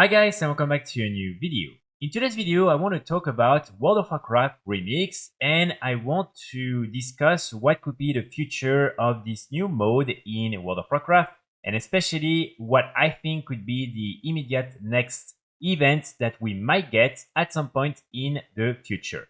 Hi guys and welcome back to a new video. In today's video I want to talk about World of Warcraft Remix and I want to discuss what could be the future of this new mode in World of Warcraft and especially what I think could be the immediate next event that we might get at some point in the future.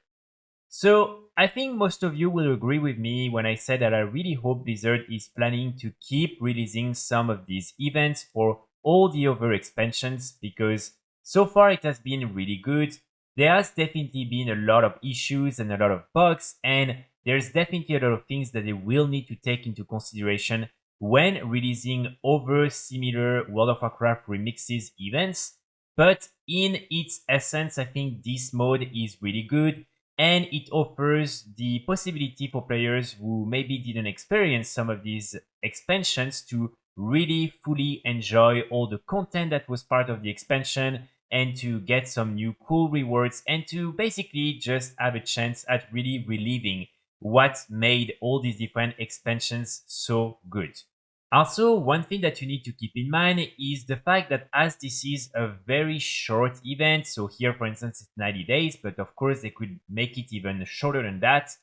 So I think most of you will agree with me when I say that I really hope Blizzard is planning to keep releasing some of these events for all the other expansions because so far it has been really good. There has definitely been a lot of issues and a lot of bugs, and there's definitely a lot of things that they will need to take into consideration when releasing other similar World of Warcraft remixes events. But in its essence, I think this mode is really good and it offers the possibility for players who maybe didn't experience some of these expansions to really fully enjoy all the content that was part of the expansion and to get some new cool rewards and to basically just have a chance at really reliving what made all these different expansions so good. Also, one thing that you need to keep in mind is the fact that as this is a very short event, so here for instance it's 90 days, but of course they could make it even shorter than that,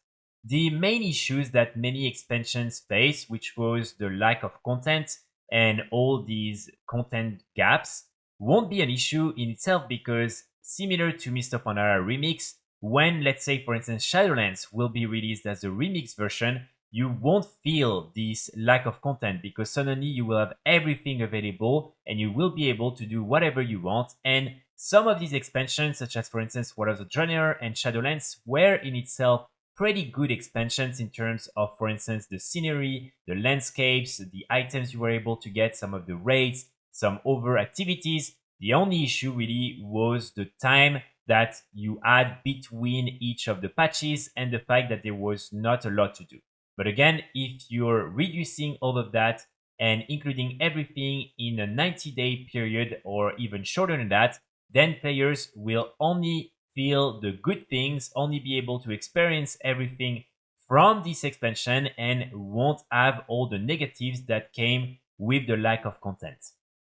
the main issues that many expansions face, which was the lack of content and all these content gaps, won't be an issue in itself because similar to Mist of Pandaria Remix, when let's say for instance Shadowlands will be released as a remix version, you won't feel this lack of content because suddenly you will have everything available and you will be able to do whatever you want. And some of these expansions, such as for instance War of the Draenor and Shadowlands, were in itself pretty good expansions in terms of, for instance, the scenery, the landscapes, the items you were able to get, some of the raids, some other activities. The only issue really was the time that you had between each of the patches and the fact that there was not a lot to do. But again, if you're reducing all of that and including everything in a 90-day period or even shorter than that, then players will only feel the good things, only be able to experience everything from this expansion and won't have all the negatives that came with the lack of content.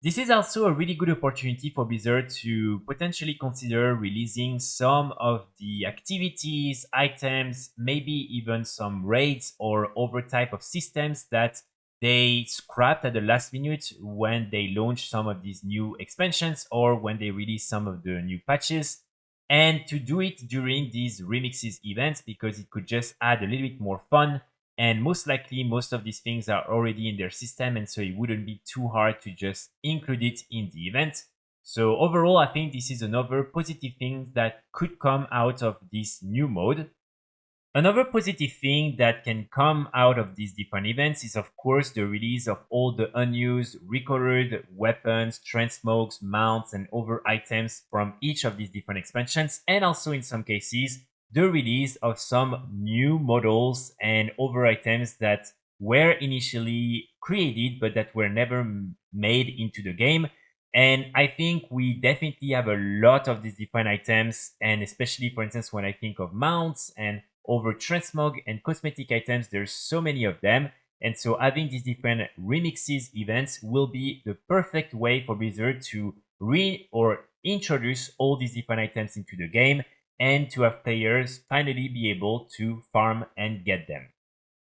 This is also a really good opportunity for Blizzard to potentially consider releasing some of the activities, items, maybe even some raids or other type of systems that they scrapped at the last minute when they launched some of these new expansions or when they released some of the new patches. And to do it during these remixes events because it could just add a little bit more fun, and most likely most of these things are already in their system and so it wouldn't be too hard to just include it in the event. So overall I think this is another positive thing that could come out of this new mode. Another positive thing that can come out of these different events is of course the release of all the unused, recolored weapons, transmogs, mounts and other items from each of these different expansions, and also in some cases the release of some new models and other items that were initially created but that were never made into the game. And I think we definitely have a lot of these different items, and especially for instance when I think of mounts and over transmog and cosmetic items, there's so many of them. And so having these different remixes events will be the perfect way for Blizzard to introduce all these different items into the game and to have players finally be able to farm and get them.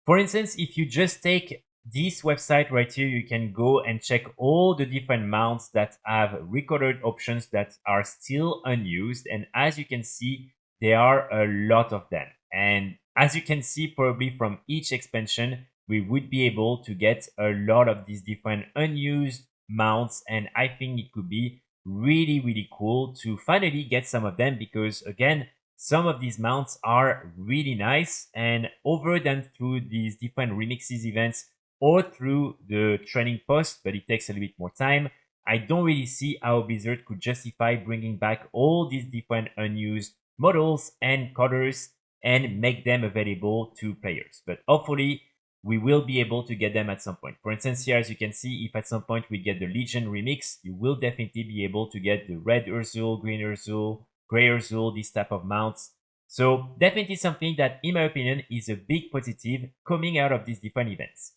For instance, if you just take this website right here, you can go and check all the different mounts that have recolored options that are still unused. And as you can see, there are a lot of them. And as you can see, probably from each expansion, we would be able to get a lot of these different unused mounts. And I think it could be really, really cool to finally get some of them because again, some of these mounts are really nice, and over than through these different remixes events or through the training post, but it takes a little bit more time. I don't really see how Blizzard could justify bringing back all these different unused models and colors and make them available to players. But hopefully, we will be able to get them at some point. For instance, here, as you can see, if at some point we get the Legion remix, you will definitely be able to get the red Urzul, green Urzul, gray Urzul, this type of mounts. So definitely something that, in my opinion, is a big positive coming out of these different events.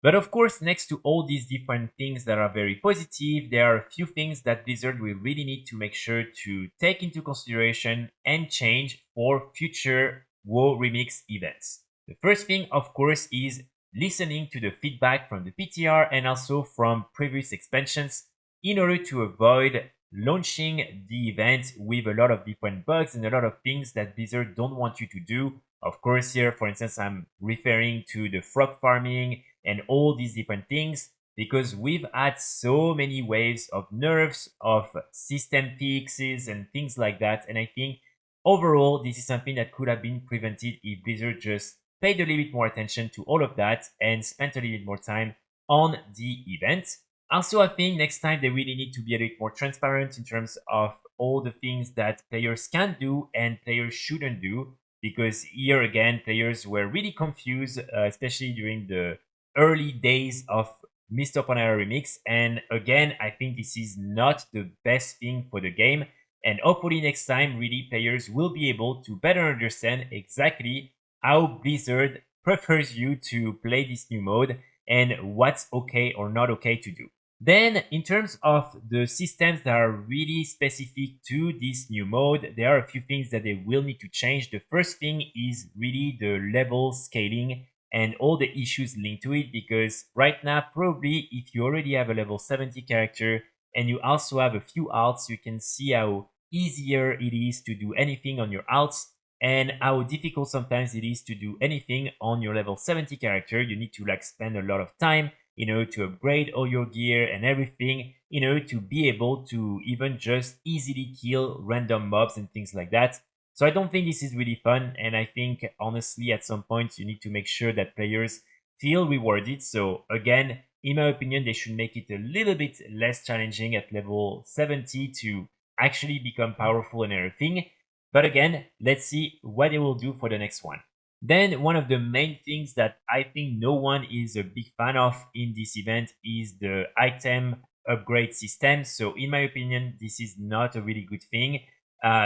But of course, next to all these different things that are very positive, there are a few things that Blizzard will really need to make sure to take into consideration and change for future WoW Remix events. The first thing, of course, is listening to the feedback from the PTR and also from previous expansions in order to avoid launching the event with a lot of different bugs and a lot of things that Blizzard don't want you to do. Of course, here, for instance, I'm referring to the frog farming and all these different things because we've had so many waves of nerfs, of system fixes and things like that. And I think overall, this is something that could have been prevented if Blizzard just paid a little bit more attention to all of that and spent a little bit more time on the event. Also, I think next time they really need to be a bit more transparent in terms of all the things that players can do and players shouldn't do. Because here again, players were really confused, especially during the early days of Mist of Panera Remix. And again, I think this is not the best thing for the game. And hopefully next time, really, players will be able to better understand exactly how Blizzard prefers you to play this new mode and what's okay or not okay to do. Then, in terms of the systems that are really specific to this new mode, there are a few things that they will need to change. The first thing is really the level scaling and all the issues linked to it, because right now, probably if you already have a level 70 character and you also have a few alts, you can see how easier it is to do anything on your alts and how difficult sometimes it is to do anything on your level 70 character. You need to like spend a lot of time to upgrade all your gear and everything, to be able to even just easily kill random mobs and things like that. So I don't think this is really fun. And I think honestly, at some point, you need to make sure that players feel rewarded. So again, in my opinion, they should make it a little bit less challenging at level 70 to actually become powerful and everything. But again, let's see what they will do for the next one. Then one of the main things that I think no one is a big fan of in this event is the item upgrade system. So in my opinion, this is not a really good thing.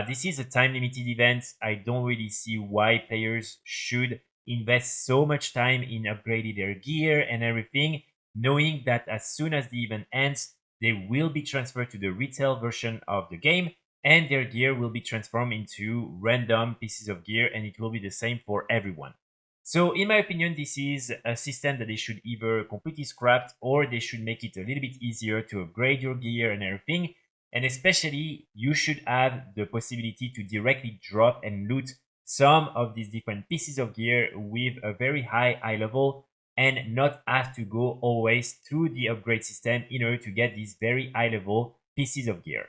This is a time limited event. I don't really see why players should invest so much time in upgrading their gear and everything, knowing that as soon as the event ends, they will be transferred to the retail version of the game and their gear will be transformed into random pieces of gear and it will be the same for everyone. So in my opinion, this is a system that they should either completely scrap or they should make it a little bit easier to upgrade your gear and everything. And especially, you should have the possibility to directly drop and loot some of these different pieces of gear with a very high eye level and not have to go always through the upgrade system in order to get these very high level pieces of gear.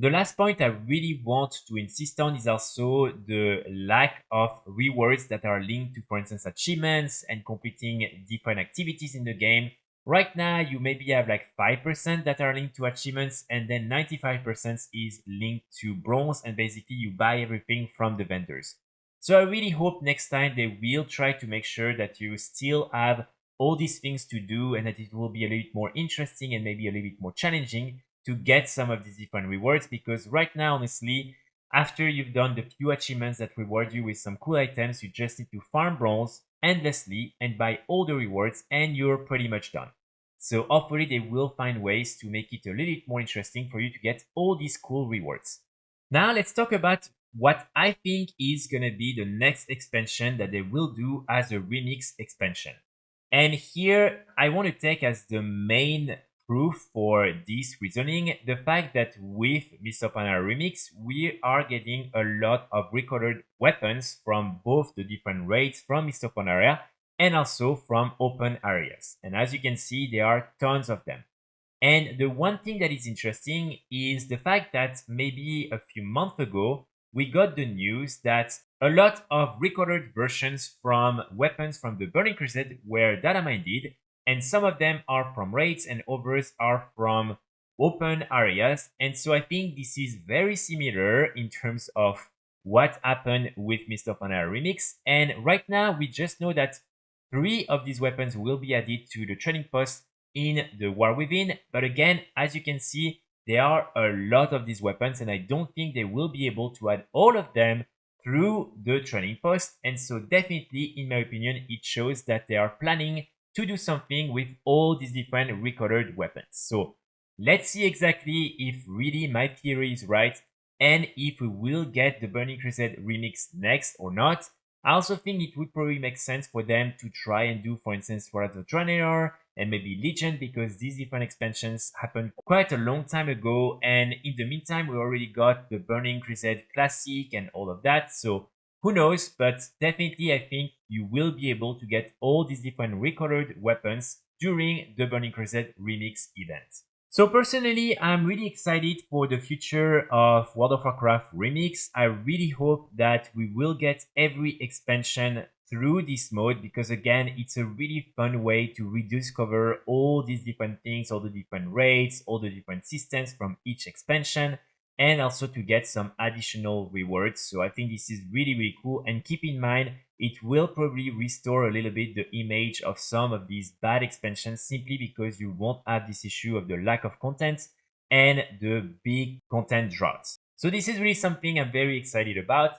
The last point I really want to insist on is also the lack of rewards that are linked to, for instance, achievements and completing different activities in the game. Right now, you maybe have like 5% that are linked to achievements, and then 95% is linked to bronze, and basically you buy everything from the vendors. So I really hope next time they will try to make sure that you still have all these things to do and that it will be a little bit more interesting and maybe a little bit more challenging to get some of these different rewards, because right now, honestly, after you've done the few achievements that reward you with some cool items, you just need to farm bronze endlessly and buy all the rewards and you're pretty much done. So hopefully they will find ways to make it a little bit more interesting for you to get all these cool rewards. Now let's talk about what I think is gonna be the next expansion that they will do as a remix expansion. And here I want to take as the main proof for this reasoning the fact that with Mist of Panera Remix, we are getting a lot of recorded weapons from both the different raids from Mist of Panera and also from open areas. And as you can see, there are tons of them. And the one thing that is interesting is the fact that maybe a few months ago, we got the news that a lot of recorded versions from weapons from the Burning Crusade were data mined, and some of them are from raids and others are from open areas. And so I think this is very similar in terms of what happened with Mist of Panera Remix. And right now, we just know that 3 of these weapons will be added to the training post in the War Within. But again, as you can see, there are a lot of these weapons and I don't think they will be able to add all of them through the training post. And so definitely, in my opinion, it shows that they are planning to do something with all these different recolored weapons. So let's see exactly if really my theory is right and if we will get the Burning Crusade remix next or not. I also think it would probably make sense for them to try and do, for instance, War of the Draenor and maybe Legion, because these different expansions happened quite a long time ago, and in the meantime we already got the Burning Crusade Classic and all of that, so who knows, but definitely I think you will be able to get all these different recolored weapons during the Burning Crusade Remix event. So personally, I'm really excited for the future of World of Warcraft Remix. I really hope that we will get every expansion through this mode, because again, it's a really fun way to rediscover all these different things, all the different raids, all the different systems from each expansion, and also to get some additional rewards. So I think this is really, really cool. And keep in mind, it will probably restore a little bit the image of some of these bad expansions, simply because you won't have this issue of the lack of content and the big content droughts. So this is really something I'm very excited about.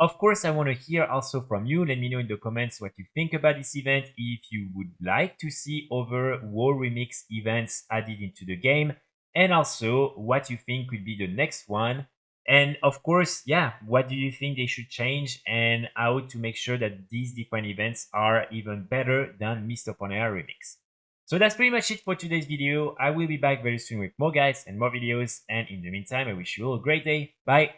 Of course, I want to hear also from you. Let me know in the comments what you think about this event, if you would like to see other WoW Remix events added into the game, and also what you think could be the next one. And of course, yeah, what do you think they should change and how to make sure that these different events are even better than Mist Upon Air Remix. So that's pretty much it for today's video. I will be back very soon with more guides and more videos. And in the meantime, I wish you all a great day. Bye.